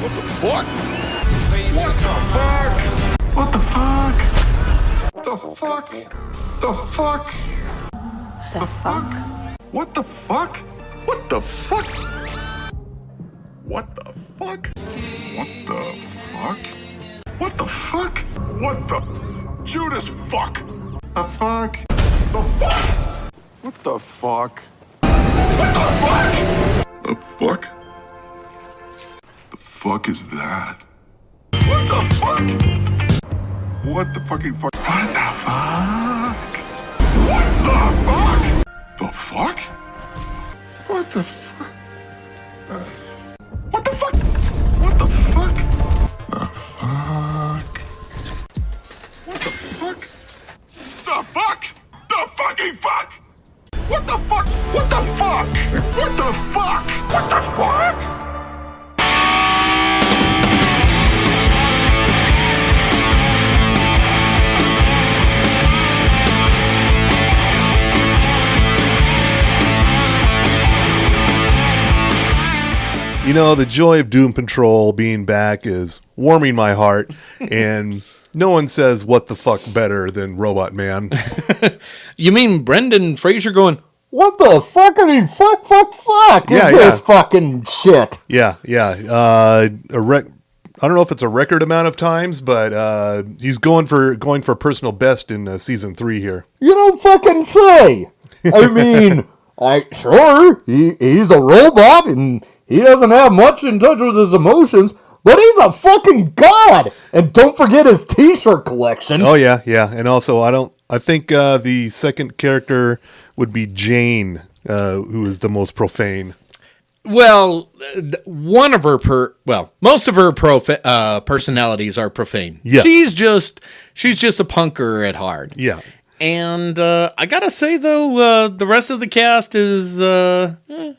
What the fuck? What the fuck? The fuck? The fuck? The fuck? What the fuck? What the fuck? What the fuck? What the fuck? What the fuck? What the Judas fuck? The fuck? The fuck? What the fuck? What the fuck? The fuck? The fuck is that? What the fuck? What the fucking fuck? What the fuck? What the fuck? The fuck? What the fuck? What the fuck? What the fuck? The fuck? What the fuck? The fuck? The fucking fuck? What the fuck? What the fuck? What the fuck? What the fuck? You know, the joy of Doom Patrol being back is warming my heart, and no one says what the fuck better than Robot Man. You mean Brendan Fraser going, What the fuckity fuck is this fucking shit? Yeah. I don't know if it's a record amount of times, but he's going for personal best in season 3 here. You don't fucking say. I mean, he's a robot and he doesn't have much in touch with his emotions, but he's a fucking god. And don't forget his t-shirt collection. Oh yeah. And also, I think the second character would be Jane, who is the most profane. well, most of her personalities are profane. Yeah. She's just a punker at heart. Yeah. And I gotta say though, the rest of the cast is They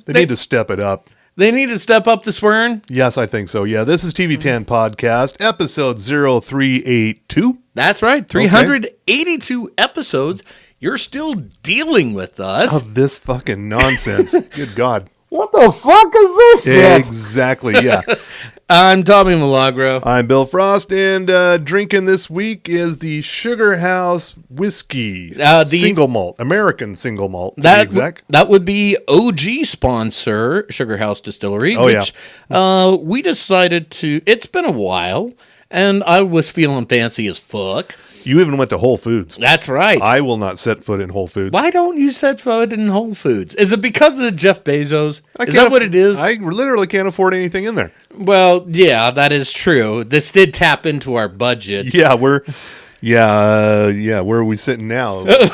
need to step it up. They need to step up the swearing. Yes, I think so. Yeah, this is TV10 Podcast, episode 0382. That's right, 382 episodes. You're still dealing with us. Of this fucking nonsense. Good God. What the fuck is this shit? Exactly, yeah. I'm Tommy Milagro. I'm Bill Frost, and drinking this week is the Sugar House Whiskey. Single malt, American single malt, to be exact. That would be OG sponsor, Sugar House Distillery. We decided to, it's been a while, and I was feeling fancy as fuck. You even went to Whole Foods. That's right. I will not set foot in Whole Foods. Why don't you set foot in Whole Foods? Is it because of Jeff Bezos? Is that what it is? I literally can't afford anything in there. Well, yeah, that is true. This did tap into our budget. Yeah, where are we sitting now? Between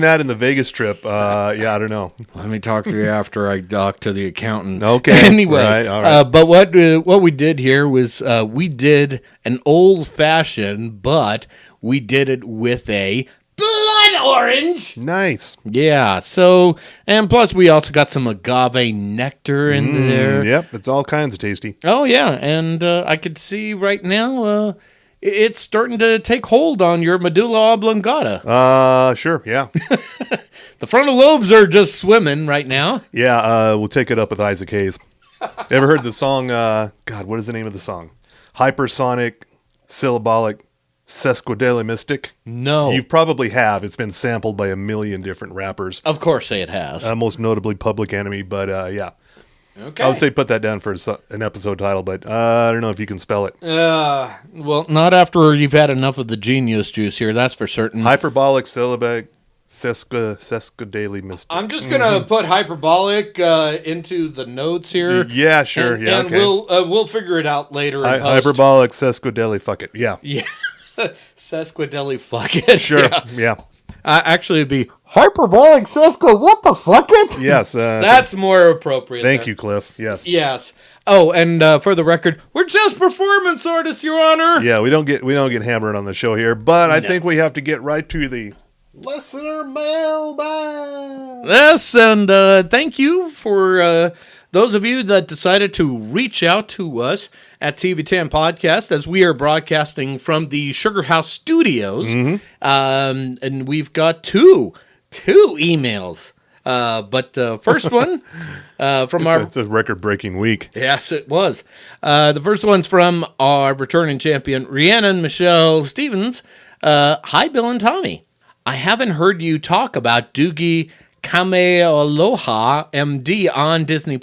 that and the Vegas trip, I don't know. Let me talk to you after I talk to the accountant. Okay. Anyway, right, all right. But what we did here was we did an old-fashioned, but we did it with a blood orange. Nice. Yeah, so, and plus we also got some agave nectar in there. Yep, it's all kinds of tasty. Oh, yeah, and I could see right now it's starting to take hold on your medulla oblongata. Sure, yeah. The frontal lobes are just swimming right now. Yeah, we'll take it up with Isaac Hayes. Ever heard the song, God, what is the name of the song? Hypersonic, Syllabolic, Sesquidale-Mystic? No. You probably have. It's been sampled by a million different rappers. Of course it has. Most notably Public Enemy, but yeah. Okay. I would say put that down for an episode title, but I don't know if you can spell it. Well, not after you've had enough of the genius juice here, that's for certain. Hyperbolic, syllabic, sesquidale-mystic. I'm just going to put hyperbolic into the notes here. Yeah, sure. And okay. we'll figure it out later in post. Hyperbolic, sesquidale, fuck it. Yeah. Yeah. Sesquidale, fuck it. Sure, yeah. Actually, it'd be Hyperbolic Cisco, what the fuck it? Yes. that's more appropriate. Thank you, Cliff. Yes. Yes. Oh, and for the record, we're just performance artists, Your Honor. Yeah, we don't get hammered on the show here, but I think we have to get right to the listener mailbag. Yes, and thank you for those of you that decided to reach out to us at TV10 Podcast, as we are broadcasting from the Sugar House Studios. And we've got two emails. But first one from our... It's a record-breaking week. Yes, it was. The first one's from our returning champion, Rhiannon Michelle Stevens. Hi, Bill and Tommy. I haven't heard you talk about Doogie Kamealoha MD on Disney+.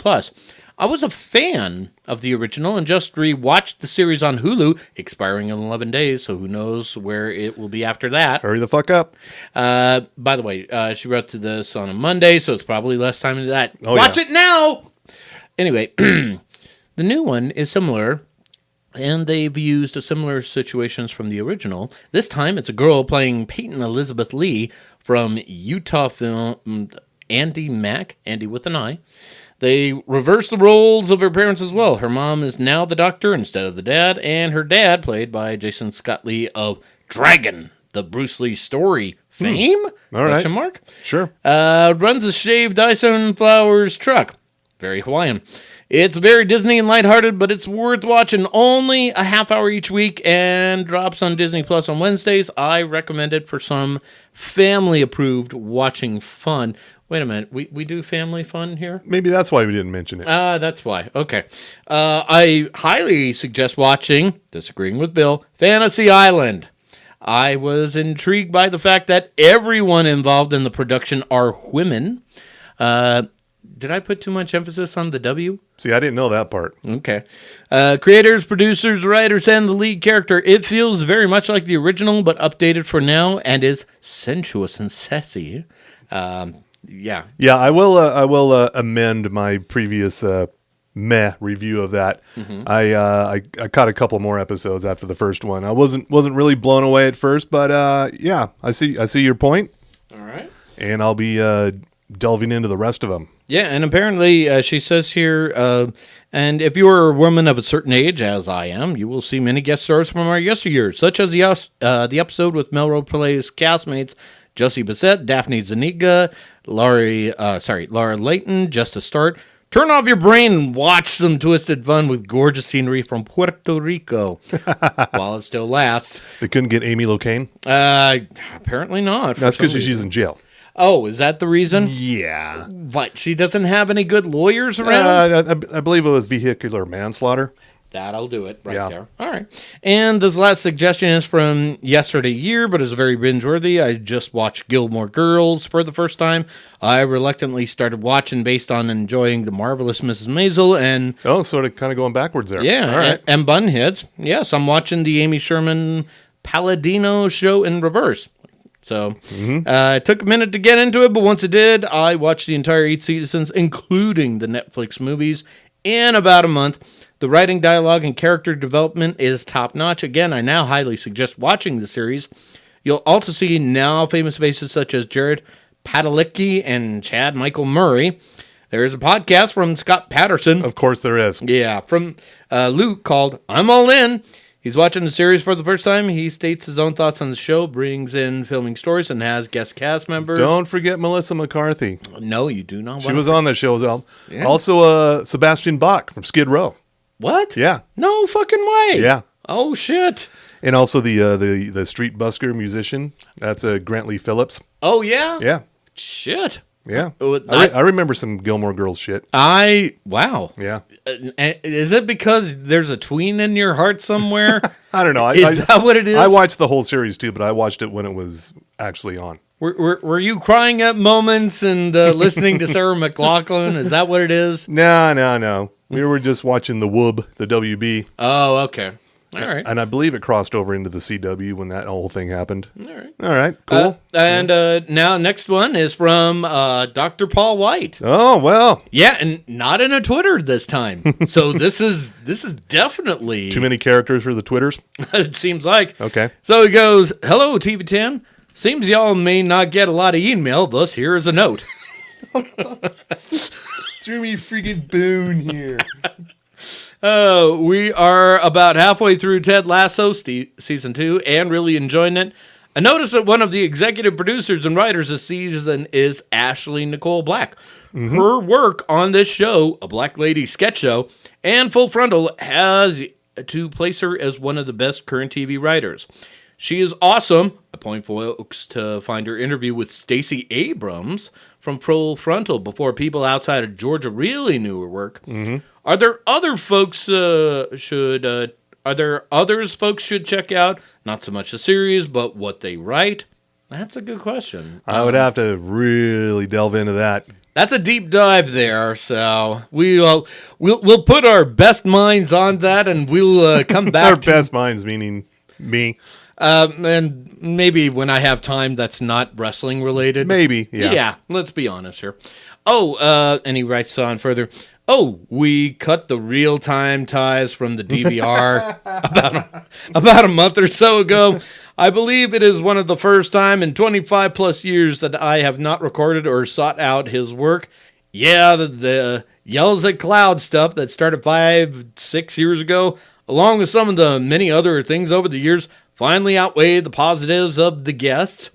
I was a fan of the original and just rewatched the series on Hulu, expiring in 11 days, so who knows where it will be after that. Hurry the fuck up. By the way, she wrote to this on a Monday, so it's probably less time than that. Oh, Watch yeah. it now! Anyway, the new one is similar, and they've used similar situations from the original. This time, it's a girl playing Peyton Elizabeth Lee from Utah film Andy Mack, Andy with an I. They reverse the roles of her parents as well. Her mom is now the doctor instead of the dad, and her dad, played by Jason Scott Lee of Dragon, the Bruce Lee story fame? All right. Question mark? Sure. Runs a shaved ice and flowers truck. Very Hawaiian. It's very Disney and lighthearted, but it's worth watching. Only a half hour each week and drops on Disney Plus on Wednesdays. I recommend it for some family-approved watching fun. Wait a minute. We do family fun here? Maybe that's why we didn't mention it. That's why. Okay. I highly suggest watching, disagreeing with Bill, Fantasy Island. I was intrigued by the fact that everyone involved in the production are women. Did I put too much emphasis on the W? See, I didn't know that part. Okay. Creators, producers, writers, and the lead character. It feels very much like the original, but updated for now, and is sensuous and sassy. Yeah. Yeah, I will amend my previous meh review of that. Mm-hmm. I caught a couple more episodes after the first one. I wasn't really blown away at first, but yeah, I see your point. All right. And I'll be delving into the rest of them. Yeah, and apparently she says here, and if you are a woman of a certain age, as I am, you will see many guest stars from our yesteryears, such as the episode with Melrose Place castmates Josie Bissett, Daphne Zuniga, Laura Layton, just to start. Turn off your brain and watch some twisted fun with gorgeous scenery from Puerto Rico while it still lasts. They couldn't get Amy Locane? Apparently not. That's because she's in jail. Oh, is that the reason? Yeah. What, she doesn't have any good lawyers around? I believe it was vehicular manslaughter. That'll do it right Yeah. there. All right. And this last suggestion is from yesterday year, but is very binge-worthy. I just watched Gilmore Girls for the first time. I reluctantly started watching based on enjoying The Marvelous Mrs. Maisel and... Oh, sort of kind of going backwards there. Yeah, All right. and Bunheads. Yes, I'm watching the Amy Sherman Palladino show in reverse. So it took a minute to get into it, but once it did, I watched the entire 8 seasons, including the Netflix movies, in about a month. The writing, dialogue, and character development is top-notch. Again, I now highly suggest watching the series. You'll also see now famous faces such as Jared Padalecki and Chad Michael Murray. There is a podcast from Scott Patterson. Of course there is. Yeah, from Luke called I'm All In. He's watching the series for the first time. He states his own thoughts on the show, brings in filming stories, and has guest cast members. Don't forget Melissa McCarthy. No, you do not. She was on the show as well. Yeah. Also, Sebastian Bach from Skid Row. What? Yeah. No fucking way. Yeah. Oh, shit. And also the street busker musician. That's Grantley Phillips. Oh, yeah? Yeah. Shit. Yeah. Oh, I remember some Gilmore Girls shit. Wow. Yeah. Is it because there's a tween in your heart somewhere? I don't know. Is that what it is? I watched the whole series too, but I watched it when it was actually on. Were you crying at moments and listening to Sarah McLachlan? Is that what it is? No. We were just watching the WUB, the WB. Oh, okay. All right. And I believe it crossed over into the CW when that whole thing happened. All right. Cool. And now next one is from Dr. Paul White. Oh, well. Yeah, and not in a Twitter this time. So this is definitely Too many characters for the Twitters? it seems like. Okay. So he goes, "Hello, TV10. Seems y'all may not get a lot of email, thus here is a note." Threw me freaking boon here. We are about halfway through Ted Lasso season 2 and really enjoying it. I noticed that one of the executive producers and writers this season is Ashley Nicole Black. Her work on this show, a Black Lady sketch show, and Full Frontal has to place her as one of the best current TV writers. She is awesome. I point folks to find her interview with Stacey Abrams from Full Frontal before people outside of Georgia really knew her work. Mm-hmm. Are there others folks should check out? Not so much the series, but what they write. That's a good question. I would have to really delve into that. That's a deep dive there, so we'll put our best minds on that, and we'll come back. Our best minds, meaning me. And maybe when I have time that's not wrestling related. Maybe, yeah. Yeah, let's be honest here. Oh, and he writes on further. Oh, we cut the real-time ties from the DVR about a month or so ago. I believe it is one of the first time in 25 plus years that I have not recorded or sought out his work. Yeah, the Yells at Cloud stuff that started 5-6 years ago, along with some of the many other things over the years, finally outweighed the positives of the guests.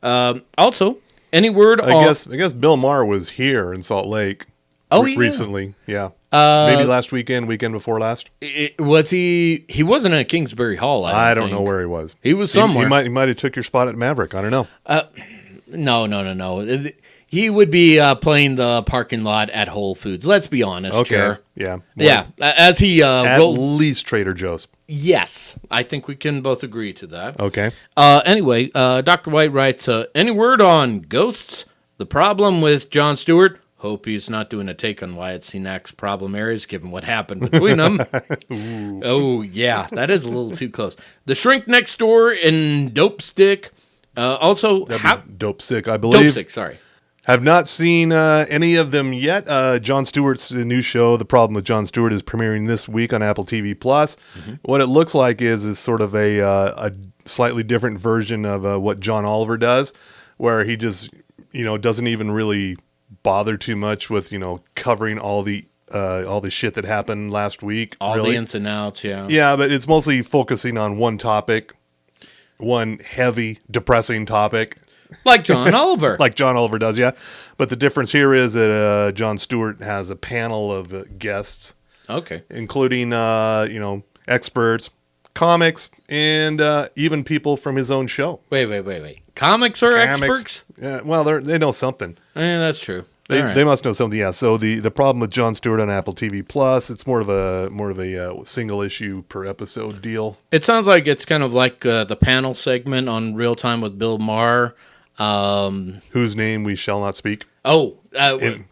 Also, any word I guess Bill Maher was here in Salt Lake recently. Yeah. Maybe last weekend before last. Was he? He wasn't at Kingsbury Hall. I don't know where he was. He was somewhere. He might have took your spot at Maverick. I don't know. No. He would be playing the parking lot at Whole Foods. Let's be honest here. Yeah. Yeah. As he at least Trader Joe's. Yes, I think we can both agree to that. Okay. Anyway, Dr. White writes, any word on ghosts? The problem with Jon Stewart? Hope he's not doing a take on Wyatt Cenac's problem areas, given what happened between them. Oh, yeah, that is a little too close. The Shrink Next Door and Dope Stick. Also, Dope Sick, I believe. Dope Stick, sorry. Have not seen any of them yet. Jon Stewart's new show, The Problem with Jon Stewart, is premiering this week on Apple TV+. Mm-hmm. What it looks like is sort of a slightly different version of what John Oliver does, where he just doesn't even really bother too much with covering all the shit that happened last week. All the ins and outs, yeah. Yeah, but it's mostly focusing on one topic, one heavy, depressing topic. Like John Oliver. Like John Oliver does, yeah. But the difference here is that Jon Stewart has a panel of guests. Okay. Including, experts, comics, and even people from his own show. Wait. Comics are experts? Yeah, well, they know something. Yeah, that's true. They must know something, yeah. So the problem with Jon Stewart on Apple TV Plus, it's more of a single issue per episode deal. It sounds like it's kind of like the panel segment on Real Time with Bill Maher. Whose name we shall not speak. Oh,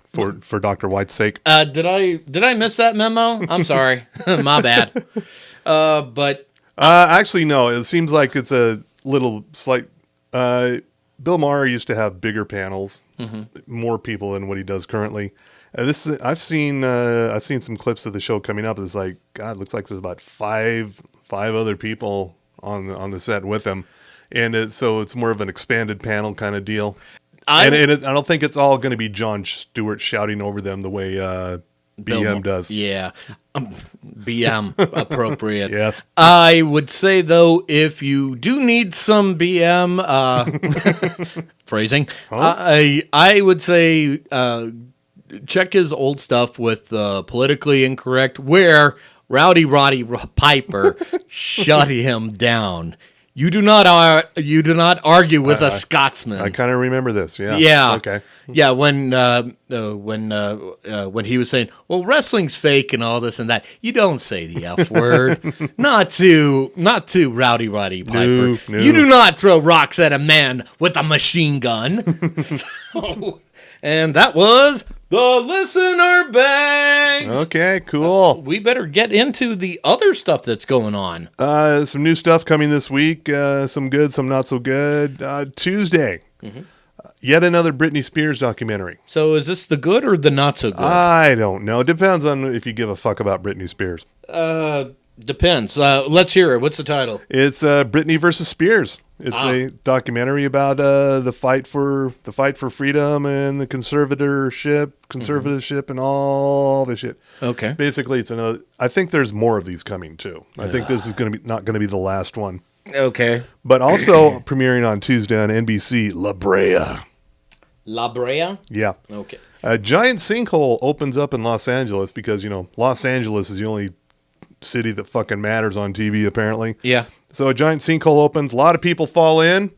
for Dr. White's sake. Did I miss that memo? I'm sorry, my bad. But actually, no. It seems like it's a little slight. Bill Maher used to have bigger panels, more people than what he does currently. I've seen some clips of the show coming up. It's like, God, it looks like there's about five other people on the set with him, and so it's more of an expanded panel kind of deal. I don't think it's all going to be Jon Stewart shouting over them the way BM does. Yeah. BM appropriate. Yes. I would say, though, if you do need some BM phrasing, I would say check his old stuff with Politically Incorrect, where Rowdy Roddy Piper shut him down. You do not argue with a Scotsman. I kind of remember this. Yeah. Yeah. Okay. Yeah. When he was saying, "Well, wrestling's fake and all this and that," you don't say the F word. not to Rowdy Roddy Piper. No. You do not throw rocks at a man with a machine gun. And that was the Listener Bangs. Okay, cool. We better get into the other stuff that's going on. Some new stuff coming this week. Some good, some not so good. Tuesday, yet another Britney Spears documentary. So is this the good or the not so good? I don't know. Depends on if you give a fuck about Britney Spears. Depends. Let's hear it. What's the title? It's Britney versus Spears. It's a documentary about the fight for freedom and the conservatorship, and all this shit. Okay. Basically, it's another. I think there's more of these coming too. I think this is not going to be the last one. Okay. But also premiering on Tuesday on NBC, La Brea. La Brea? Yeah. Okay. A giant sinkhole opens up in Los Angeles because Los Angeles is the only city that fucking matters on TV apparently. Yeah. So a giant sinkhole opens. A lot of people fall in.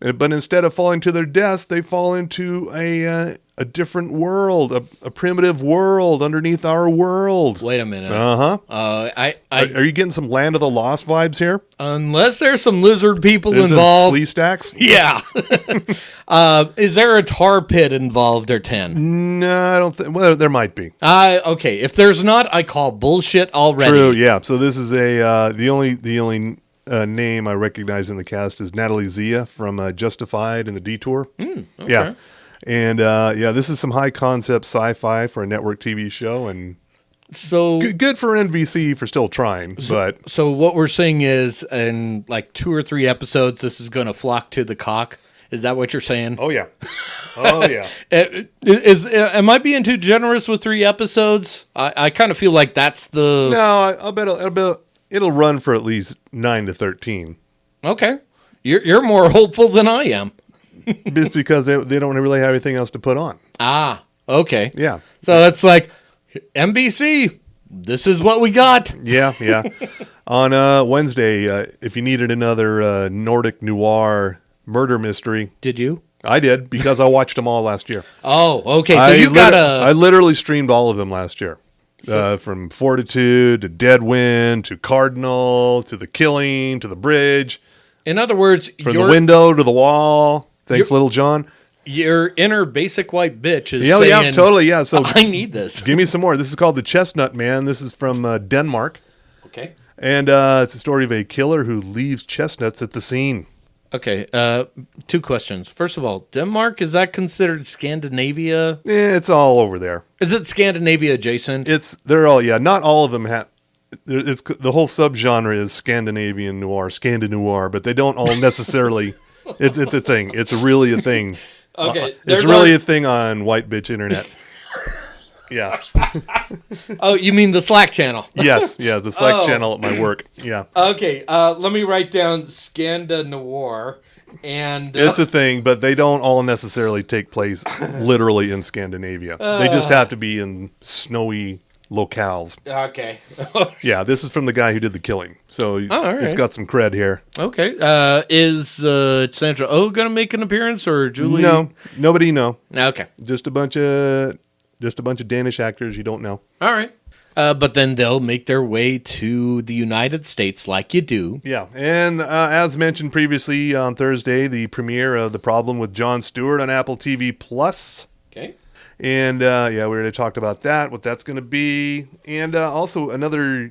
But instead of falling to their deaths, they fall into a different world, a primitive world underneath our world. Wait a minute. Are you getting some Land of the Lost vibes here? Unless there's some lizard people There's involved. Some stacks? Yeah. Is there a tar pit involved or 10? No, I don't think. Well, there might be. Okay. If there's not, I call bullshit already. True. Yeah. So this is the only name I recognize in the cast is Natalie Zia from Justified and The Detour. Okay. Yeah. And this is some high concept sci-fi for a network TV show, and So good for NBC for still trying. But so what we're saying is, in like 2 or 3 episodes, this is going to flock to the cock. Is that what you're saying? oh yeah. Am I being too generous with 3 episodes? I kind of feel like that's the No, I'll bet it'll run for at least 9 to 13. Okay. You're more hopeful than I am. Just because they don't really have anything else to put on. Okay. Yeah. So it's like NBC. This is what we got. Yeah. On Wednesday, if you needed another Nordic noir murder mystery, Did you? I did because I watched them all last year. Oh, okay. So you got I literally streamed all of them last year. From Fortitude to Dead Wind to Cardinal to The Killing to The Bridge. In other words, From the window to the wall. Thanks, Little John. Your inner basic white bitch is Yeah, saying, yeah, totally, yeah. So I need this. give me some more. This is called The Chestnut Man. This is from Denmark. Okay. And it's a story of a killer who leaves chestnuts at the scene. Okay. 2 questions. First of all, Denmark, is that considered Scandinavia? It's all over there. Is it Scandinavia adjacent? They're all, not all of them have. It's the whole subgenre is Scandinavian noir, Scandinoir, but they don't all necessarily. It's a thing. It's really a thing. Okay, it's really a thing on white bitch internet. Yeah. Oh, you mean the Slack channel? Yes. Yeah. The Slack channel at my work. Yeah. Okay. Let me write down Scandinoir, and it's a thing, but they don't all necessarily take place literally in Scandinavia. They just have to be in snowy locales. Okay. Yeah, this is from the guy who did The Killing, so all right. It's got some cred here. Okay. Is Sandra Oh going to make an appearance, or Julie? No, nobody. No, Okay. just a bunch of Danish actors you don't know. All right. But then they'll make their way to the United States like you do. Yeah, and as mentioned previously on Thursday, the premiere of The Problem with Jon Stewart on Apple TV Plus. Okay. And we already talked about that, what that's going to be, and also another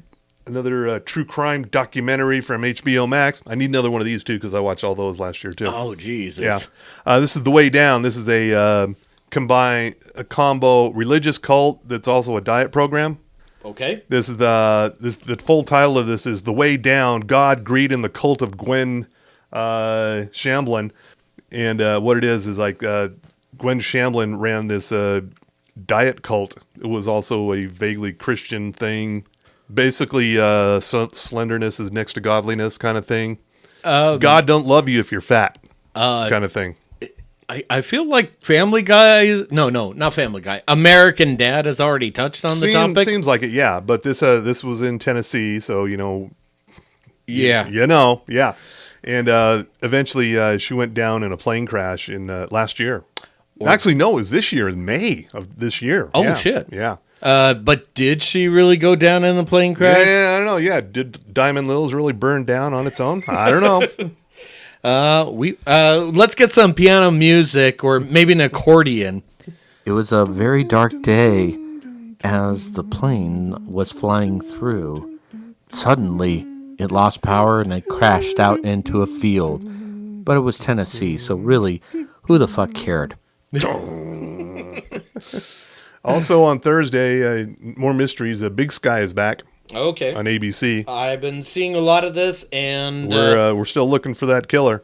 true crime documentary from HBO Max. I need another one of these too because I watched all those last year too. Oh Jesus! Yeah, this is The Way Down. This is a combo religious cult that's also a diet program. Okay. This is the full title of this is The Way Down: God, Greed, and the Cult of Gwen Shamblin. And what it is like Gwen Shamblin ran this diet cult. It was also a vaguely Christian thing. Basically, slenderness is next to godliness kind of thing. God don't love you if you're fat kind of thing. I feel like Family Guy. No, not Family Guy. American Dad has already touched on the topic. Seems like it, yeah. But this was in Tennessee, so Yeah. Yeah. And eventually, she went down in a plane crash in last year. Actually, no, it was this year, in May of this year. Oh, yeah. shit. Yeah. But did she really go down in a plane crash? Yeah, I don't know. Yeah, did Diamond Lils really burn down on its own? I don't know. Let's get some piano music or maybe an accordion. It was a very dark day as the plane was flying through. Suddenly, it lost power and it crashed out into a field. But it was Tennessee, so really, who the fuck cared? Also on Thursday, more mysteries. Big Sky is back. Okay. On ABC. I've been seeing a lot of this, and we're still looking for that killer.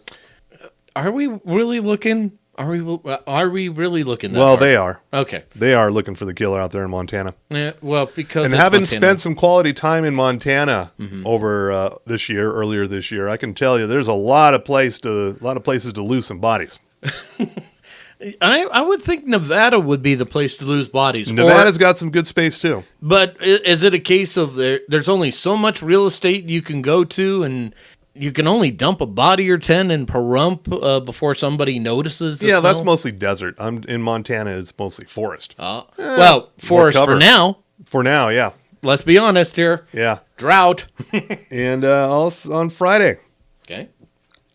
Are we really looking? Are we really looking? That Well, hard? they are. Okay. They are looking for the killer out there in Montana. Yeah. Well, because and it's having Montana. spent some quality time in Montana over earlier this year, I can tell you there's a lot of places to lose some bodies. I would think Nevada would be the place to lose bodies. Nevada's got some good space too. But is it a case of there's only so much real estate you can go to, and you can only dump a body or 10 in Pahrump before somebody notices the Yeah, that's smell? mostly desert. I'm in Montana. It's mostly forest. Well, forest for cover. now. For now, yeah. Let's be honest here. Yeah. Drought. And also on Friday, Okay.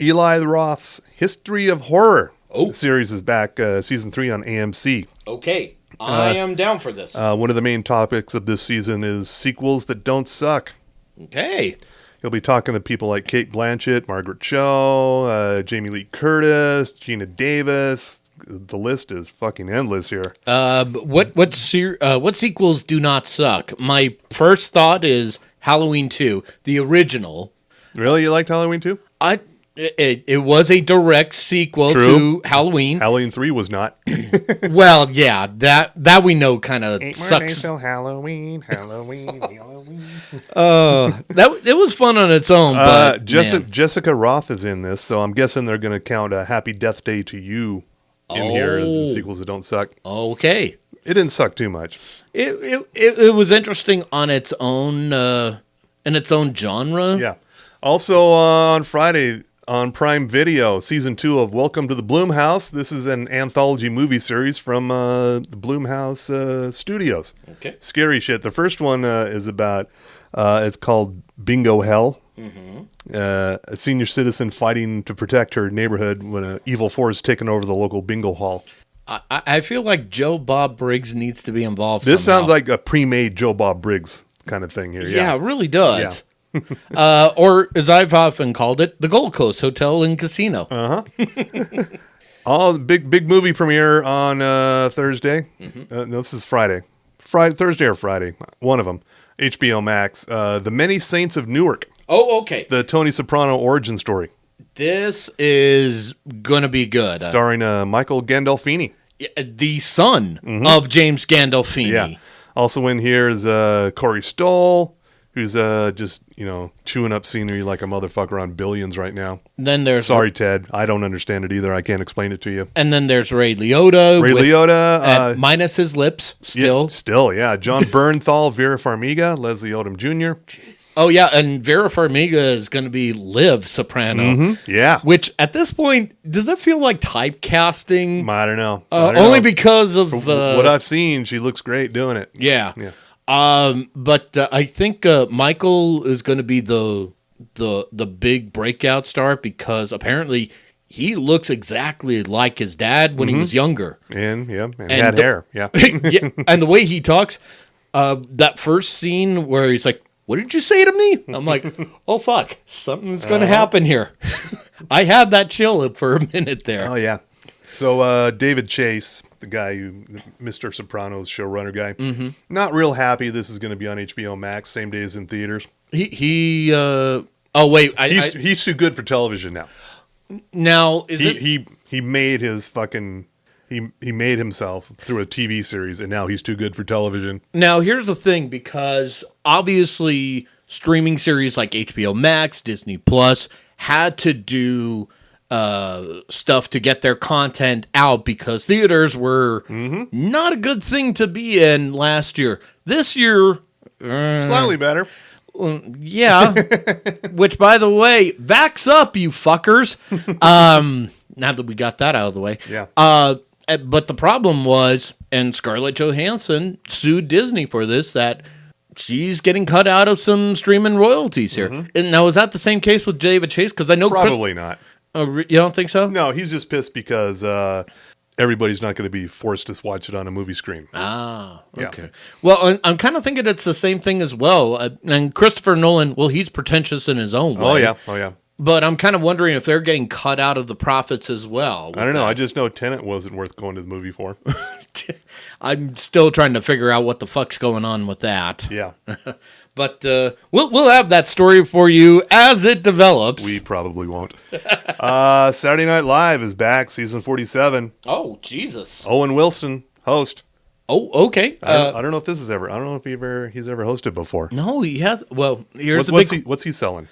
Eli Roth's History of Horror Oh. series is back, season 3 on AMC. Okay. I am down for this. One of the main topics of this season is sequels that don't suck. Okay. He'll be talking to people like Kate Blanchett, Margaret Cho, Jamie Lee Curtis, Gina Davis. The list is fucking endless here. What sequels do not suck? My first thought is Halloween 2, the original. Really? You liked Halloween 2? It was a direct sequel True. to Halloween. Halloween 3 was not. Well, yeah, that we know kind of sucks. Halloween. It was fun on its own, but man. Jessica Roth is in this, so I'm guessing they're going to count a Happy Death Day to You in here as in sequels that don't suck. Okay. It didn't suck too much. It was interesting on its own in its own genre. Yeah. Also on Friday on Prime Video, season 2 of Welcome to the Blumhouse. This is an anthology movie series from the Blumhouse Studios. Okay. Scary shit. The first one is about, it's called Bingo Hell. Mm-hmm. A senior citizen fighting to protect her neighborhood when an evil force taken over the local bingo hall. I feel like Joe Bob Briggs needs to be involved. This somehow. sounds like a pre-made Joe Bob Briggs kind of thing here. Yeah, it really does. Yeah. Or as I've often called it, the Gold Coast Hotel and Casino. Oh, big movie premiere on Thursday. Mm-hmm. No, this is Friday. Thursday or Friday. One of them. HBO Max. The Many Saints of Newark. Oh, okay. The Tony Soprano origin story. This is going to be good. Starring Michael Gandolfini. The son of James Gandolfini. Yeah. Also in here is Corey Stoll, who's just, chewing up scenery like a motherfucker on Billions right now. Then there's Sorry, Ted. I don't understand it either. I can't explain it to you. And then there's Ray Liotta. Minus his lips, still. Yeah. John Bernthal, Vera Farmiga, Leslie Odom Jr. Oh, yeah, and Vera Farmiga is going to be Liv Soprano. Mm-hmm. Yeah. Which, at this point, does it feel like typecasting? I don't know. Only because of what I've seen, she looks great doing it. Yeah. But I think Michael is going to be the big breakout star because apparently he looks exactly like his dad when he was younger. And had hair. Yeah. Yeah. And the way he talks, that first scene where he's like, "What did you say to me?" I'm like, "Oh, fuck. Something's going to happen here." I had that chill for a minute there. Oh, yeah. So David Chase, the guy Mr. Sopranos showrunner guy, not real happy this is going to be on HBO Max, same day as in theaters. He's too good for television now. Now, he made his fucking... He made himself through a TV series, and now he's too good for television. Now, here's the thing, because obviously streaming series like HBO Max, Disney Plus had to do stuff to get their content out because theaters were not a good thing to be in last year. This year... Slightly better. Yeah. Which, by the way, vax up, you fuckers. Now that we got that out of the way. Yeah. But the problem was, and Scarlett Johansson sued Disney for this, that she's getting cut out of some streaming royalties here. And now, is that the same case with David Chase? Because I know probably not. You don't think so? No, he's just pissed because everybody's not going to be forced to watch it on a movie screen. Ah, okay. Yeah. Well, I'm kind of thinking it's the same thing as well. And Christopher Nolan, well, he's pretentious in his own way. Oh, yeah. But I'm kind of wondering if they're getting cut out of the profits as well. I don't know. I just know Tenet wasn't worth going to the movie for. I'm still trying to figure out what the fuck's going on with that. Yeah. But we'll have that story for you as it develops. We probably won't. Saturday Night Live is back, season 47. Oh, Jesus. Owen Wilson, host. Oh, okay. I don't know if this is ever. I don't know if he's ever hosted before. No, he has. Well, what's he selling?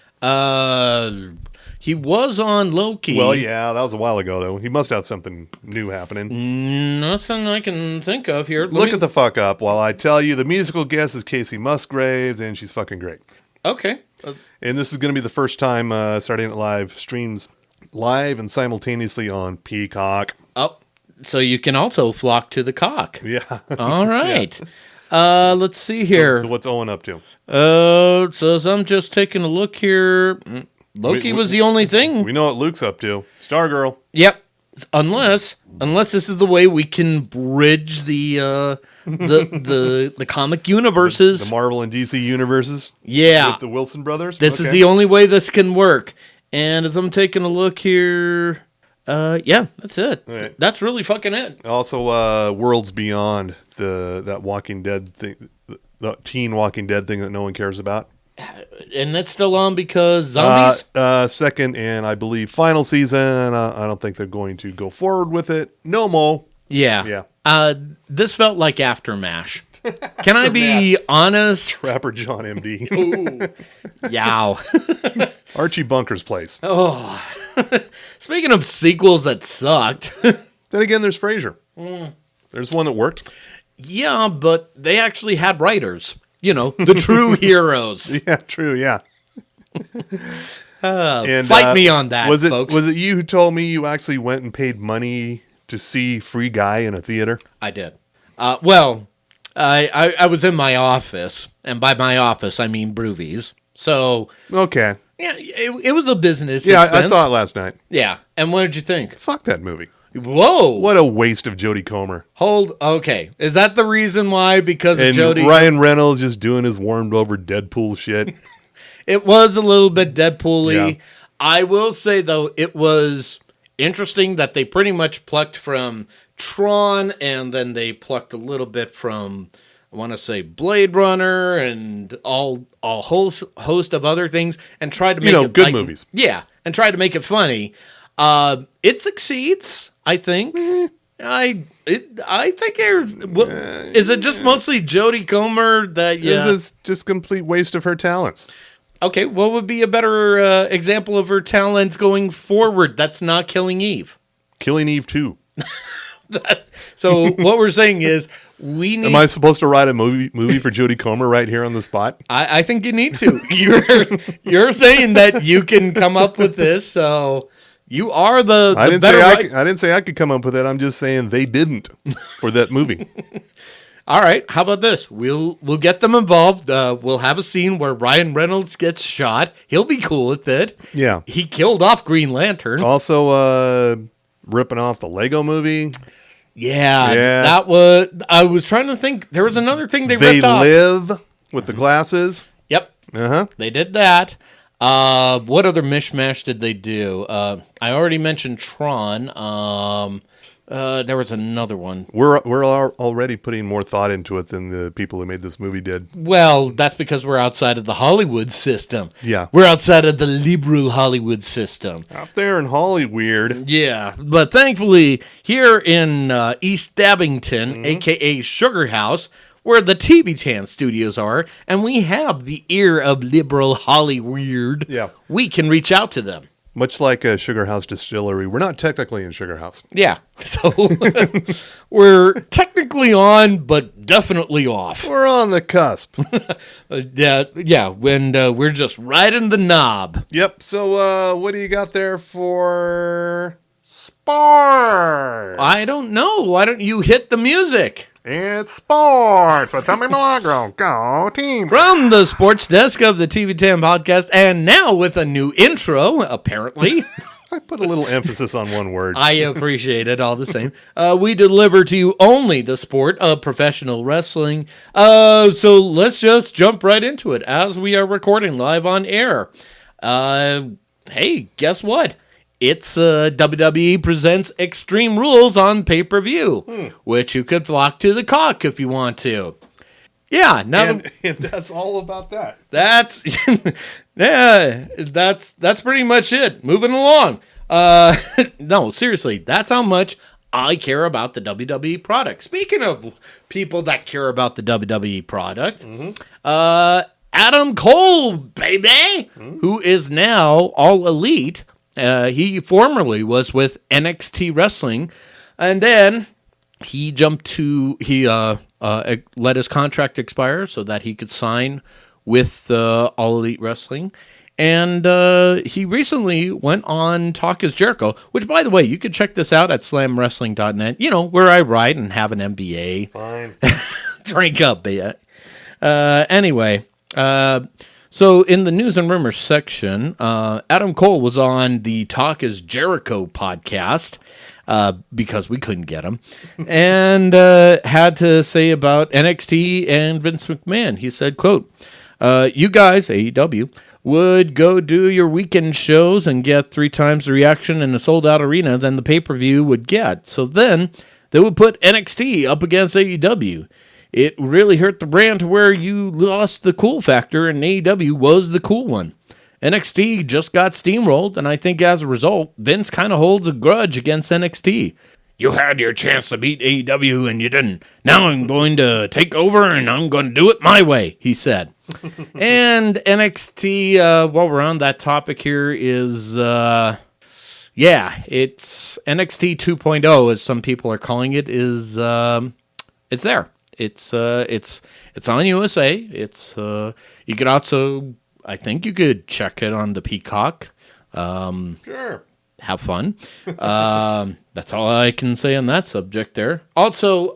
He was on Loki. Well, yeah, that was a while ago, though. He must have something new happening. Nothing I can think of here. Look at the fuck up while I tell you the musical guest is Casey Musgraves, and she's fucking great. Okay. And this is going to be the first time Saturday Night Live streams live and simultaneously on Peacock. Oh, so you can also flock to the cock. Yeah. All right. Let's see here. So what's Owen up to? So as I'm just taking a look here, Loki was the only thing. We know what Luke's up to. Stargirl. Yep. Unless this is the way we can bridge the comic universes. The Marvel and DC universes. Yeah. With the Wilson brothers. This is the only way this can work. And as I'm taking a look here, yeah, that's it. Right. That's really fucking it. Also, Worlds Beyond, that Walking Dead thing, the teen Walking Dead thing that no one cares about. And that's still on because zombies? Second and I believe final season. I don't think they're going to go forward with it. No mo. Yeah. This felt like Aftermath. Can I be honest? Rapper John M.D. Ooh. Yow. Archie Bunker's Place. Oh. Speaking of sequels that sucked. Then again, there's Frasier. There's one that worked. Yeah, but they actually had writers. You know, the true heroes. Yeah, true, yeah. And, fight me on that, folks. Was it you who told me you actually went and paid money to see Free Guy in a theater? I did. Well, I was in my office, and by my office, I mean Broovies. So, okay. Yeah, it was a business expense. expense. I saw it last night. Yeah, and what did you think? Fuck that movie. Whoa. What a waste of Jodie Comer. Okay. Is that the reason why? Because of Jodie? Ryan Reynolds just doing his warmed over Deadpool shit. It was a little bit Deadpool-y. Yeah. I will say, though, it was interesting that they pretty much plucked from Tron, and then they plucked a little bit from, I want to say, Blade Runner, and a whole host of other things, and tried to make it good movies. Yeah, and tried to make it funny. It succeeds, I think. I think there's. Is it just mostly Jodie Comer that? Yeah, This is just complete waste of her talents. Okay, what would be a better example of her talents going forward? That's not Killing Eve. Killing Eve 2. So what we're saying is we need. Am I supposed to write a movie for Jodie Comer right here on the spot? I think you need to. You're saying that you can come up with this, so you are the I better. I didn't say I could come up with it. I'm just saying they didn't for that movie. All right, how about this? We'll get them involved. We'll have a scene where Ryan Reynolds gets shot. He'll be cool with it. Yeah. He killed off Green Lantern. Also, ripping off the Lego movie. Yeah. That was. I was trying to think. There was another thing they ripped off. They live with the glasses. Yep. They did that. What other mishmash did they do? I already mentioned Tron. There was another one. We're already putting more thought into it than the people who made this movie did. Well, that's because we're outside of the Hollywood system. Yeah. We're outside of the liberal Hollywood system. Out there in Hollyweird. Yeah. But thankfully, here in East Abington, a.k.a. Sugar House, where the TV Tan studios are, and we have the ear of liberal Hollyweird, we can reach out to them. Much like a Sugar House distillery, we're not technically in Sugar House. Yeah. So we're technically on, but definitely off. We're on the cusp. Yeah. When we're just riding the knob. Yep. So what do you got there for sports? I don't know. Why don't you hit the music? It's sports with Tommy Milagro. Go team. From the sports desk of the TV 10 podcast, and now with a new intro, apparently. I put a little emphasis on one word. I appreciate it all the same. We deliver to you only the sport of professional wrestling. So let's just jump right into it as we are recording live on air. Hey, guess what? It's WWE presents Extreme Rules on pay-per-view, which you could flock to the cock if you want to. Yeah, now and that's all about that. That's that's pretty much it. Moving along. No, seriously, that's how much I care about the WWE product. Speaking of people that care about the WWE product, Adam Cole, baby, who is now All Elite. He formerly was with NXT Wrestling, and then he let his contract expire so that he could sign with All Elite Wrestling. And he recently went on Talk is Jericho, which, by the way, you can check this out at slamwrestling.net, where I write and have an MBA. Fine. Drink up, yeah. Anyway, so in the news and rumors section, Adam Cole was on the Talk is Jericho podcast because we couldn't get him, and had to say about NXT and Vince McMahon. He said, quote, you guys, AEW, would go do your weekend shows and get 3 times the reaction in a sold-out arena than the pay-per-view would get. So then they would put NXT up against AEW. It really hurt the brand to where you lost the cool factor, and AEW was the cool one. NXT just got steamrolled, and I think as a result, Vince kind of holds a grudge against NXT. You had your chance to beat AEW, and you didn't. Now I'm going to take over, and I'm going to do it my way, he said. And NXT, while we're on that topic here, is, it's NXT 2.0, as some people are calling it, is, it's there. It's on USA. It's, you could also, I think you could check it on the Peacock. Sure. Have fun. That's all I can say on that subject there. Also,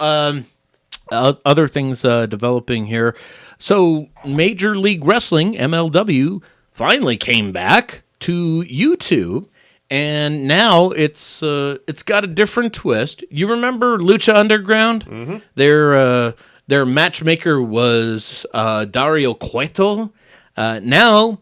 other things developing here. So, Major League Wrestling, MLW, finally came back to YouTube, and now it's got a different twist. You remember Lucha Underground? Mm-hmm. Their matchmaker was Dario Cueto. Now,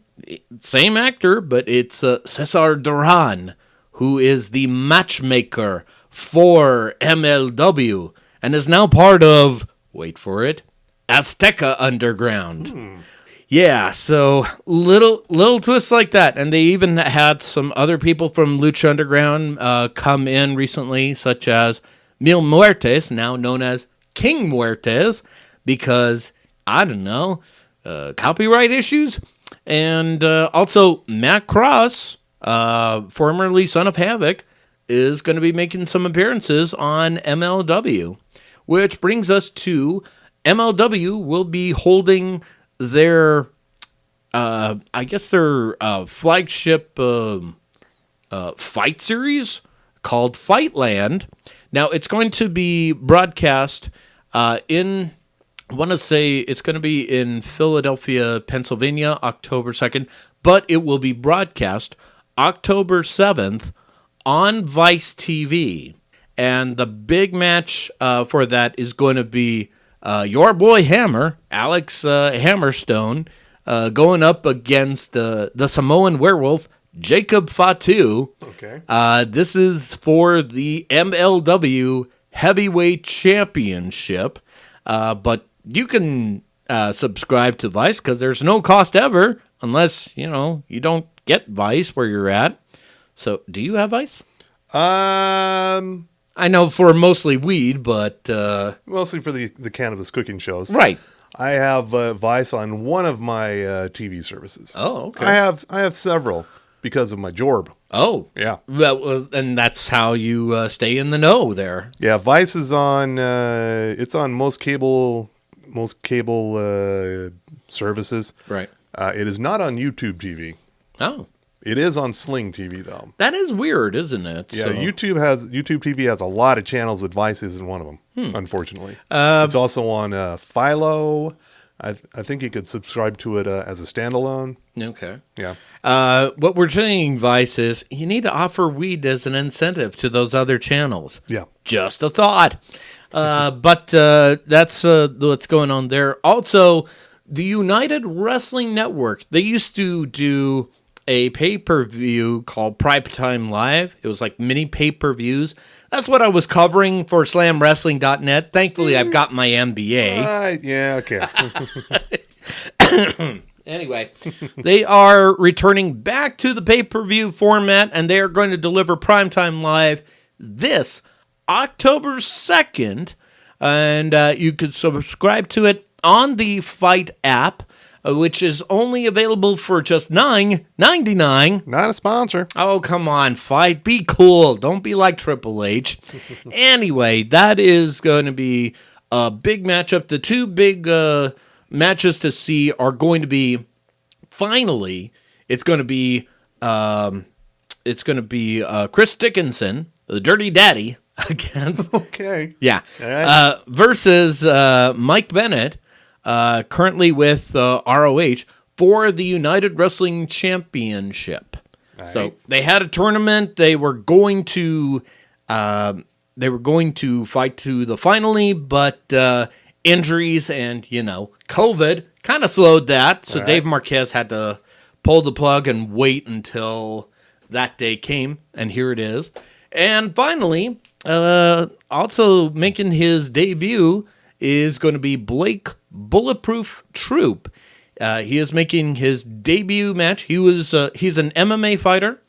same actor, but it's Cesar Duran, who is the matchmaker for MLW, and is now part of, wait for it, Azteca Underground. Yeah, so little twists like that. And they even had some other people from Lucha Underground come in recently, such as Mil Muertes, now known as King Muertes, because, I don't know, copyright issues. And also Matt Cross, formerly Son of Havoc, is going to be making some appearances on MLW, which brings us to MLW will be holding their, flagship fight series called Fightland. Now, it's going to be broadcast I want to say it's going to be in Philadelphia, Pennsylvania, October 2nd, but it will be broadcast October 7th on Vice TV. And the big match for that is going to be your boy Hammer, Alex Hammerstone, going up against the Samoan werewolf, Jacob Fatu. Okay. This is for the MLW Heavyweight Championship. But you can subscribe to Vice because there's no cost ever unless, you don't get Vice where you're at. So, do you have Vice? I know for mostly weed, but... mostly for the cannabis cooking shows. Right. I have Vice on one of my TV services. Oh, okay. I have several because of my job. Oh. Yeah. Well, and that's how you stay in the know there. Yeah, Vice is on, it's on most cable services. Right. It is not on YouTube TV. Oh. It is on Sling TV, though. That is weird, isn't it? Yeah, So- YouTube TV has a lot of channels, but Vice isn't one of them, unfortunately. It's also on Philo. I think you could subscribe to it as a standalone. Okay. Yeah. What we're saying, Vice, is you need to offer weed as an incentive to those other channels. Yeah. Just a thought. But that's what's going on there. Also, the United Wrestling Network, they used to do a pay-per-view called Primetime Live. It was like mini pay-per-views. That's what I was covering for slamwrestling.net. Thankfully, I've got my MBA. Yeah, okay. Anyway, they are returning back to the pay-per-view format, and they are going to deliver Primetime Live this October 2nd. And you can subscribe to it on the Fight app, which is only available for just $9.99. Not a sponsor. Oh, come on, Fight. Be cool. Don't be like Triple H. Anyway, that is going to be a big matchup. The two big matches to see are going to be, finally, it's going to be Chris Dickinson, the Dirty Daddy, against Okay. yeah, All right. versus Mike Bennett, currently with ROH for the United Wrestling Championship. So they had a tournament. They were going to fight to the finally, but injuries and COVID kind of slowed that. So Dave Marquez had to pull the plug and wait until that day came, and here it is. And finally, also making his debut is going to be Blake Bulletproof Troop. He is making his debut match. He's an MMA fighter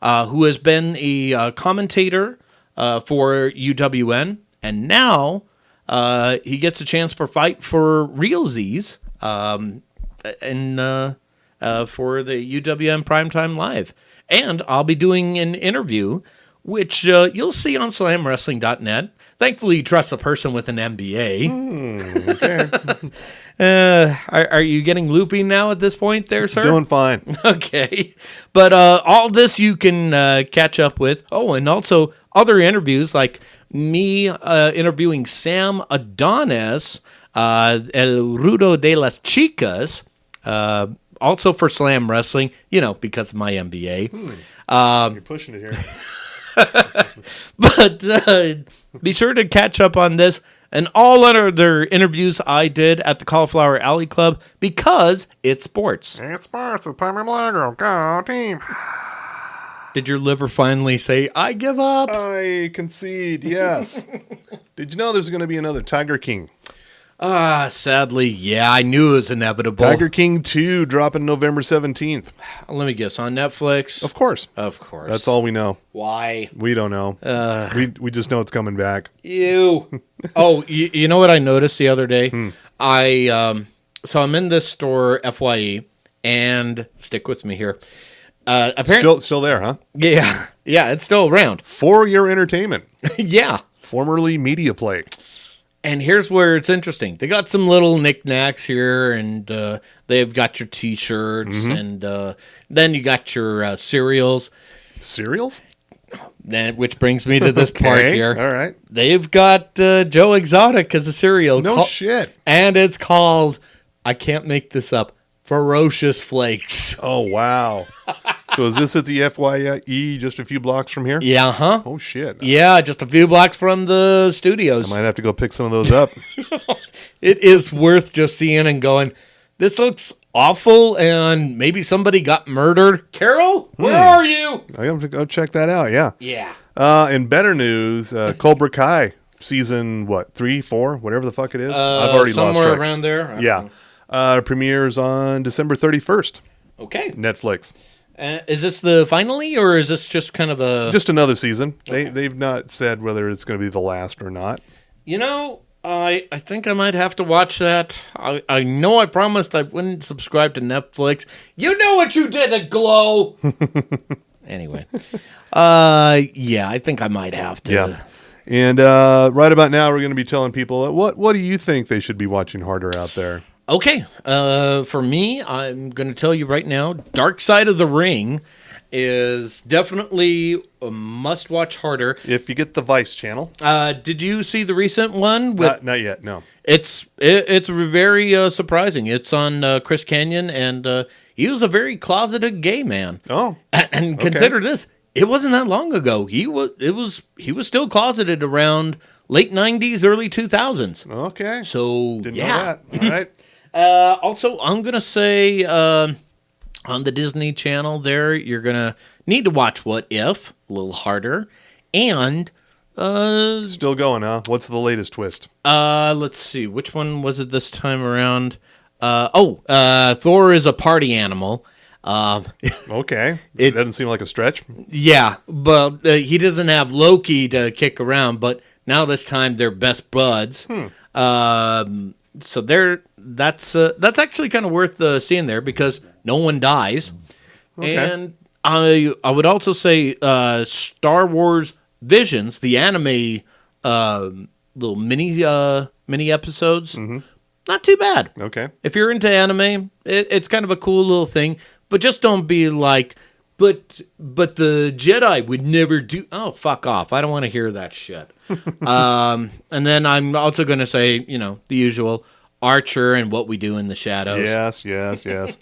who has been a commentator for UWN, and now he gets a chance for fight for realsies for the UWN Primetime Live. And I'll be doing an interview, which you'll see on slamwrestling.net. Thankfully, you trust a person with an MBA. Okay. Are you getting loopy now at this point there, sir? Doing fine. Okay. But all this you can catch up with. Oh, and also other interviews like me interviewing Sam Adonis, El Rudo de las Chicas, also for Slam Wrestling, because of my MBA. You're pushing it here. But be sure to catch up on this and all other interviews I did at the Cauliflower Alley Club because it's sports. It's sports with Palmer Milagro. Go team. Did your liver finally say, I give up? I concede, yes. Did you know there's going to be another Tiger King? Sadly, yeah, I knew it was inevitable. Tiger King 2 dropping November 17th. Let me guess, on Netflix? Of course. Of course. That's all we know. Why? We don't know. We just know it's coming back. Ew. Oh, you know what I noticed the other day? So I'm in this store, FYE, and stick with me here. Apparently, Still there, huh? yeah, it's still around. For your entertainment. Yeah. Formerly Media Play. And here's where it's interesting. They got some little knickknacks here, and they've got your T-shirts, and then you got your cereals. Cereals? Which brings me to this part here. All right. They've got Joe Exotic as a cereal. No shit. And it's called, I can't make this up, Ferocious Flakes. Oh, wow. So is this at the FYE just a few blocks from here? Yeah, huh? Oh, shit. Yeah, just a few blocks from the studios. I might have to go pick some of those up. It is worth just seeing and going, this looks awful, and maybe somebody got murdered. Carol, where are you? I have to go check that out, yeah. Yeah. In better news, Cobra Kai, season, 3, 4, whatever the fuck it is? I've already lost somewhere track. around there. Yeah. Premieres on December 31st. Okay. Netflix. Is this the finally, or is this just kind of a... Just another season. They've not said whether it's going to be the last or not. I think I might have to watch that. I know I promised I wouldn't subscribe to Netflix. You know what you did at Glow! Anyway. Yeah, I think I might have to. Yeah. And right about now, we're going to be telling people, what do you think they should be watching harder out there? Okay, for me, I'm going to tell you right now, Dark Side of the Ring is definitely a must-watch harder. If you get the Vice channel. Did you see the recent one? Not yet, no. It's very surprising. It's on Chris Canyon, and he was a very closeted gay man. Oh, and consider this: it wasn't that long ago. He was still closeted around late '90s, early 2000s. Okay. So Didn't yeah. know that. All right. Also, I'm gonna say on the Disney Channel, there you're gonna need to watch What If a little harder, and Still going, huh? What's the latest twist? let's see, which one was it this time around? Thor is a party animal. Okay. It doesn't seem like a stretch. Yeah, but he doesn't have Loki to kick around, but now this time they're best buds. So that's actually kind of worth seeing there because no one dies. Okay. And I would also say Star Wars Visions, the anime little mini episodes. Not not too bad. Okay. If you're into anime, it's kind of a cool little thing, but just don't be like, but the Jedi would never do. Oh, fuck off! I don't want to hear that shit. And then I'm also going to say, the usual Archer and What We Do in the Shadows. Yes.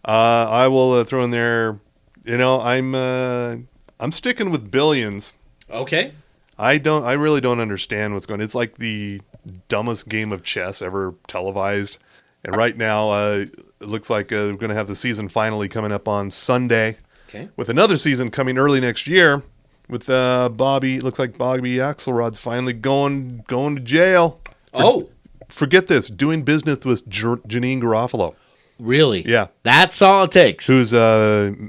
I will throw in there. I'm sticking with Billions. Okay. I really don't understand what's going on. It's like the dumbest game of chess ever televised. And right now, it looks like we're going to have the season finally coming up on Sunday. Okay. With another season coming early next year. With Bobby, it looks like Bobby Axelrod's finally going to jail. Forget this. Doing business with Janine Garofalo. Really? Yeah. That's all it takes. Whose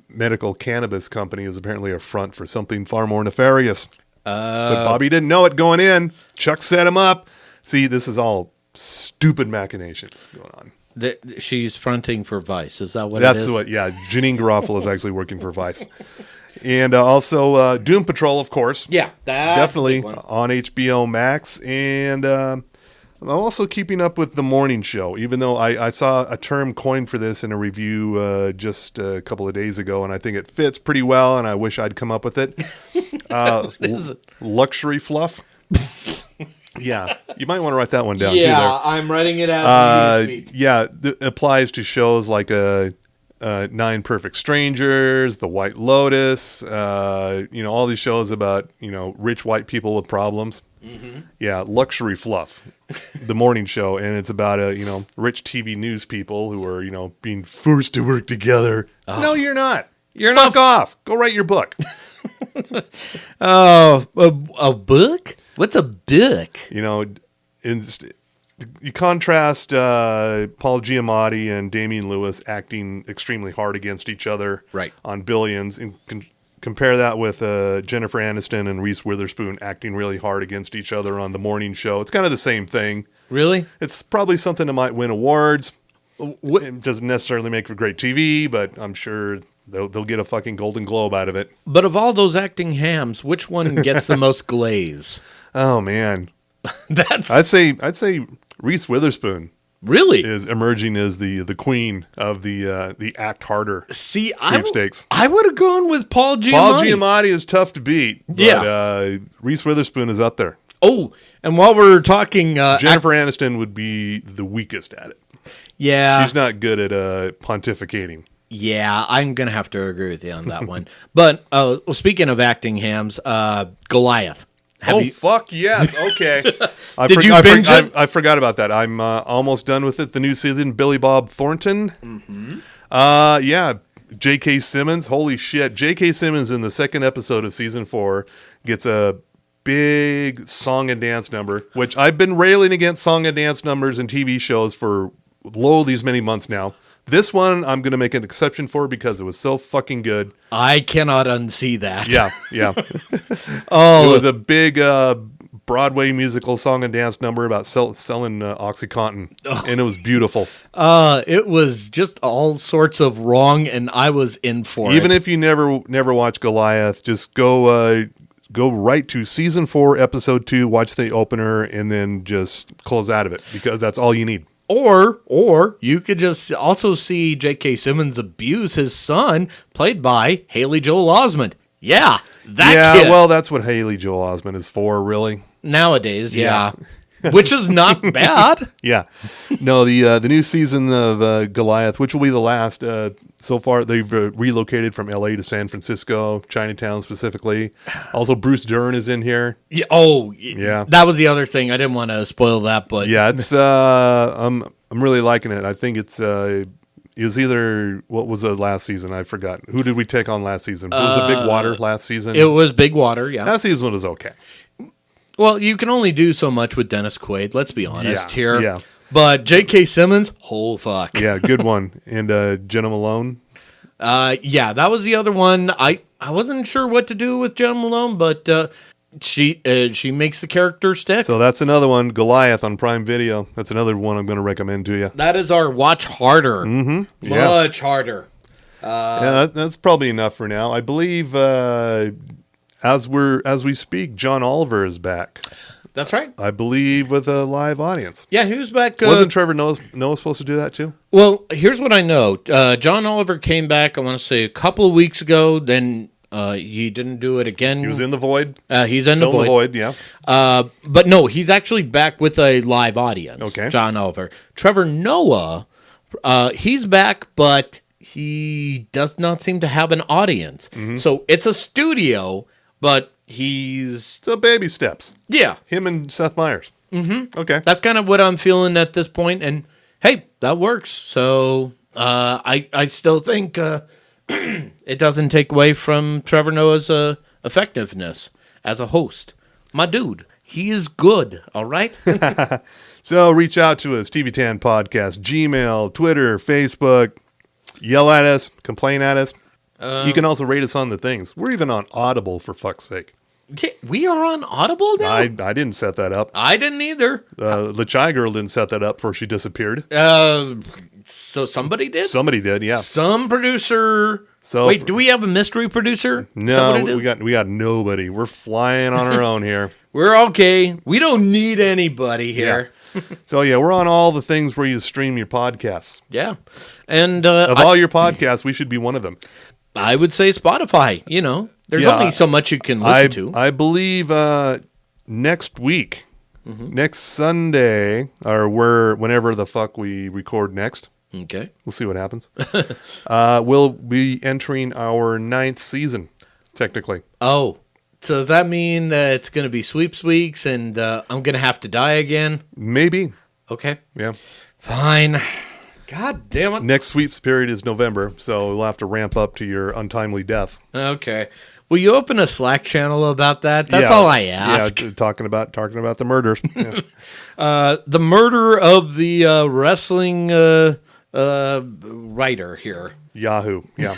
medical cannabis company is apparently a front for something far more nefarious. But Bobby didn't know it going in. Chuck set him up. See, this is all stupid machinations going on. She's fronting for Vice. Is that what That's it is? what, yeah. Janine Garofalo is actually working for Vice. And also Doom Patrol, of course. Yeah, that's definitely on HBO Max. And I'm also keeping up with The Morning Show, even though I saw a term coined for this in a review just a couple of days ago, and I think it fits pretty well, and I wish I'd come up with it. Luxury fluff. Yeah, you might want to write that one down too. Yeah, I'm writing it as we speak. Yeah, it applies to shows like Nine Perfect Strangers, The White Lotus, all these shows about, rich white people with problems. Mm-hmm. Yeah, Luxury Fluff, The Morning Show, and it's about rich TV news people who are, being forced to work together. Oh. No, you're not. Fuck off. Go write your book. Oh, a book? What's a book? You contrast Paul Giamatti and Damian Lewis acting extremely hard against each other on Billions, and compare that with Jennifer Aniston and Reese Witherspoon acting really hard against each other on The Morning Show. It's kind of the same thing. Really? It's probably something that might win awards. It doesn't necessarily make for great TV, but I'm sure they'll get a fucking Golden Globe out of it. But of all those acting hams, which one gets the most glaze? Oh man, I'd say Reese Witherspoon really is emerging as the queen of the act harder sweepstakes. I would have gone with Paul Giamatti. Paul Giamatti is tough to beat, but Reese Witherspoon is up there. Oh, and while we're talking, Jennifer Aniston would be the weakest at it. Yeah, she's not good at pontificating. Yeah, I'm gonna have to agree with you on that one. But speaking of acting hams, Goliath. Fuck yes. Okay. Did you binge it? I forgot about that. I'm almost done with it. The new season, Billy Bob Thornton. Mm-hmm. Yeah. J.K. Simmons. Holy shit. J.K. Simmons in the second episode of season 4 gets a big song and dance number, which I've been railing against song and dance numbers in TV shows for these many months now. This one, I'm going to make an exception for because it was so fucking good. I cannot unsee that. Yeah. It was a big Broadway musical song and dance number about selling OxyContin, and it was beautiful. It was just all sorts of wrong, and I was in for it. Even if you never watch Goliath, just go right to season 4, episode 2, watch the opener, and then just close out of it because that's all you need. Or you could just also see J.K. Simmons abuse his son, played by Haley Joel Osment. Yeah, that kid. Well, that's what Haley Joel Osment is for, really. Nowadays, yeah. Which is not bad. Yeah. No, the new season of Goliath, which will be the last. So far, they've relocated from L.A. to San Francisco, Chinatown specifically. Also, Bruce Dern is in here. Yeah. Oh, yeah. That was the other thing. I didn't want to spoil that, but yeah, it's I'm really liking it. I think it was either what was the last season? I forgot. Who did we take on last season? It was a Big Water last season. It was Big Water. Yeah, that season was okay. Well, you can only do so much with Dennis Quaid. Let's be honest here. Yeah. But J.K. Simmons, fuck. Yeah, good one. And Jenna Malone. Yeah, that was the other one. I wasn't sure what to do with Jenna Malone, but she makes the character stick. So that's another one, Goliath on Prime Video. That's another one I'm going to recommend to you. That is our watch harder. Mm-hmm. Much harder. That's probably enough for now. I believe as we speak, John Oliver is back. That's right. I believe with a live audience. Yeah, he was back. Wasn't Trevor Noah supposed to do that too? Well, here's what I know. John Oliver came back, I want to say, a couple of weeks ago. Then he didn't do it again. He was in the void. He's in Still the void. Yeah. But no, he's actually back with a live audience. Okay. John Oliver. Trevor Noah, he's back, but he does not seem to have an audience. So it's a studio, but he's... So baby steps. Yeah. Him and Seth Meyers. Mm-hmm. Okay. That's kind of what I'm feeling at this point, and hey, that works. So I still think it doesn't take away from Trevor Noah's effectiveness as a host. My dude, he is good, all right? So reach out to us, TV10 Podcast, Gmail, Twitter, Facebook. Yell at us, complain at us. You can also rate us on the things. We're even on Audible, for fuck's sake. We are on Audible now? I didn't set that up. I didn't either. The Chai Girl didn't set that up before she disappeared. So somebody did? Somebody did, yeah. Some producer. So wait, do we have a mystery producer? No, we got nobody. We're flying on our own here. We're okay. We don't need anybody here. Yeah. So yeah, we're on all the things where you stream your podcasts. Yeah. And of all your podcasts, we should be one of them. I would say Spotify. You know, there's only so much you can listen to. I believe next week, next Sunday, or whenever the fuck we record next. Okay. We'll see what happens. We'll be entering our 9th season, technically. Oh, so does that mean that it's going to be sweeps weeks and I'm going to have to die again? Maybe. Okay. Yeah. Fine. God damn it. Next sweeps period is November, so we'll have to ramp up to your untimely death. Okay. Will you open a Slack channel about that? That's all I ask. Yeah, talking about the murders. Yeah. The murder of the wrestling writer here. Yahoo. Yeah.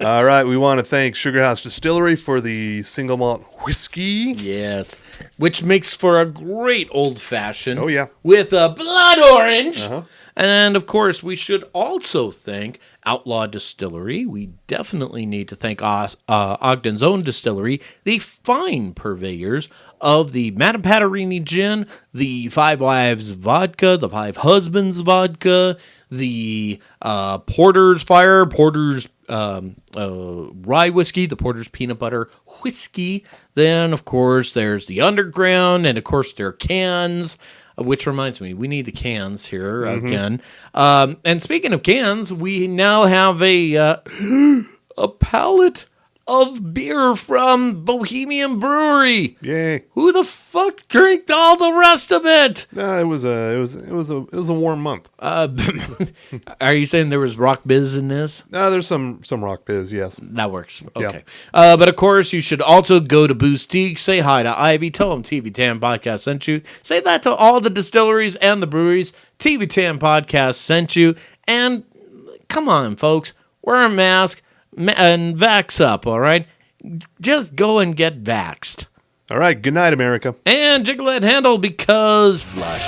All right. We want to thank Sugar House Distillery for the single malt whiskey. Yes. Which makes for a great old fashioned. Oh, yeah. With a blood orange. And, of course, we should also thank Outlaw Distillery. We definitely need to thank Ogden's Own Distillery, the fine purveyors of the Madame Patarini Gin, the Five Wives Vodka, the Five Husbands Vodka, the Porter's Fire, Porter's Rye Whiskey, the Porter's Peanut Butter Whiskey. Then, of course, there's the Underground, and, of course, there are cans. Which reminds me, we need the cans here again. And speaking of cans, we now have a pallet of beer from Bohemian Brewery. Yay! Who the fuck drank all the rest of it? No, it was a warm month. Are you saying there was rock biz in this? No, there's some rock biz. Yes, that works. Okay, yeah. But of course, you should also go to Boostique. Say hi to Ivy. Tell them TV Tan Podcast sent you. Say that to all the distilleries and the breweries. TV Tan Podcast sent you. And come on, folks, wear a mask. And vax up, all right? Just go and get vaxxed. All right, good night, America. And jiggle that handle because flush.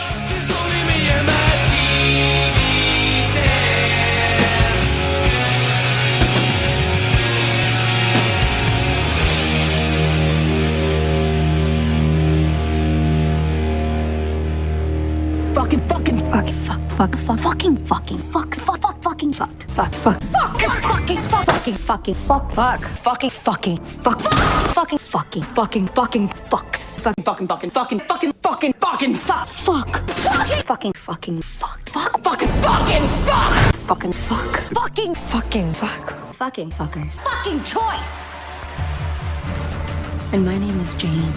Fucking fucked. Fucking choice. And my name is Jane.